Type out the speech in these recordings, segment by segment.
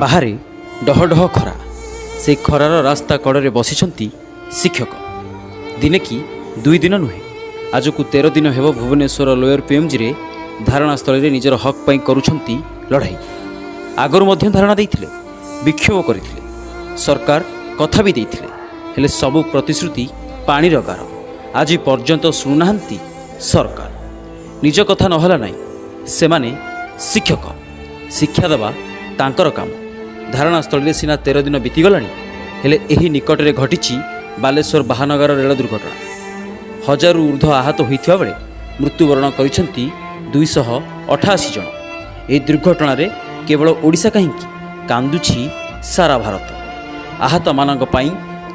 बाहरे डहडह खरा से खरार रास्ता कड़े बसिछंती शिक्षक दिने कि 2 दिन नुहे आज को 13 दिन हेब भुवनेश्वर लोयर पीएमजी रे धारणास्थल में निजर हक पाई करुछंती लड़ाई आगरू मध्य धारणा देइथिले विक्षोभ करथिले सरकार कथा भी देइथिले हेले सबु प्रतिश्रुति पानी गार आज पर्यंत शुणुनाहांती सरकार निज कथा नहला नाई सेमाने शिक्षक शिक्षा देवा तांकर काम धारणास्थल में सीना 13 दिन बीतीगला हेले एही निकट में घटी बालेश्वर महानगर रेल दुर्घटना 1000 ऊर्ध्व आहत होइथिबा बेले मृत्युवरण करिसेंती 288 जन। ए दुर्घटना रे केवल ओडिशा कहीं कांदुछि सारा भारत आहत मानक पाई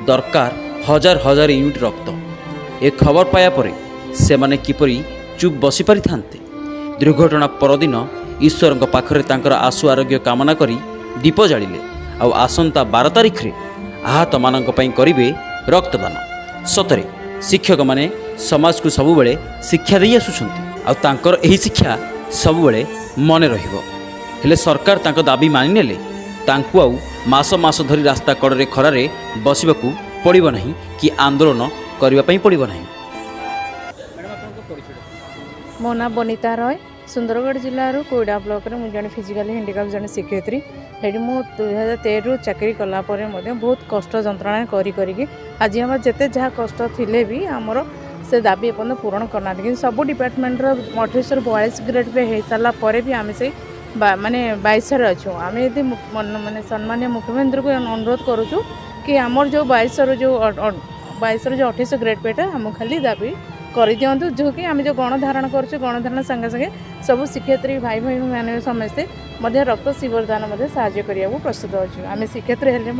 दरकार हजार हजार यूनिट रक्त ए खबर पाया परे सेमाने किपरि चुप बसी पारि थांते दुर्घटना परदिन ईश्वर पाखरे तांकर आशु आरोग्य कामना करी दीप जालिले आ आसंता 12 तारिख रे आहत मानक पाई करिवे रक्तदान सतरे शिक्षक माने समाज को सबुबले शिक्षा दे आसुछंती आ तांकर एही शिक्षा सबुबले मने रहिबो हेले सरकार तांको दाबी मानि नेले तांकु आउ मास मास धरी रास्ता कड़े खरारे बसिबाकू पड़िबो नाही कि आंदोलन करबा पई पड़िबो नाही। मो ना बनिता रॉय सुंदरगढ़ जिल्लार कोईडा ब्लॉक रे जन फिजिकली हैंडिकैप जन शिक्षयित्री हेडी मु 2013 चाकरी कला परे बहुत कष्ट जंत्रणा करी आज हम जिते जहाँ कष्ट थिले भी आमर से दाबी एपन पूरण करना कि सब डिपार्टमेंट 2842 ग्रेड पे हो सारा पर भी आम से माने 22 अच्छु आम यदि माने सम्मान्य मुख्यमंत्री को अनुरोध करुचु कि आमर जो 22 जो 28 ग्रेड पेटा आम खाली दाबी कर दिंतु जो कि आम जो गणधारण करुँ गणधारण संगे संगे सब शिक्षयित्री भाई भाई मैंने समस्ते रक्त शिविरदान साहाय्य करने को प्रस्तुत अच्छु आम शिक्षयित्री हेल्ले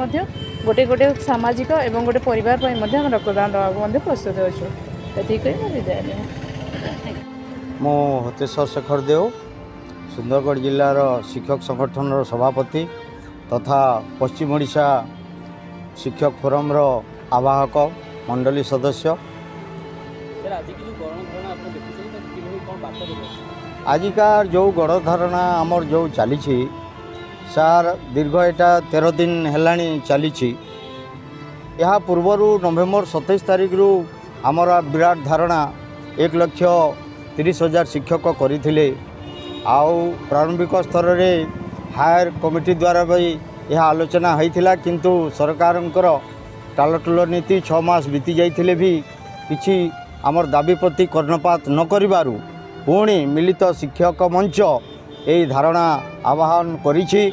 गोटे गोटे सामाजिक और गोटे परिवार पर रक्तदान देवाक प्रस्तुत अच्छु ठीक है। मो हतेश्वर शेखर देव सुंदरगढ़ जिलार शिक्षक संगठन सभापति तथा पश्चिम ओडिशा शिक्षक फोरम आवाहक मंडली सदस्य। आजिकार जो गणधारणा आमर जो चली सार दीर्घ एटा 13 दिन हेलाणी चली या पूर्वर नवेम्बर 27 तारिख रु आमर विराट धारणा 1,30,000 शिक्षक करते आउ प्रारंभिक स्तर रे हायर कमिटी द्वारा भी यह आलोचना होता किंतु सरकार टालटुल नीति 6 मास बीती जाइथिले भी किछि आमर दाबी प्रति कर्णपात न करिबारु पुणी मिलित शिक्षक मंच यही धारणा आह्वान करिछि।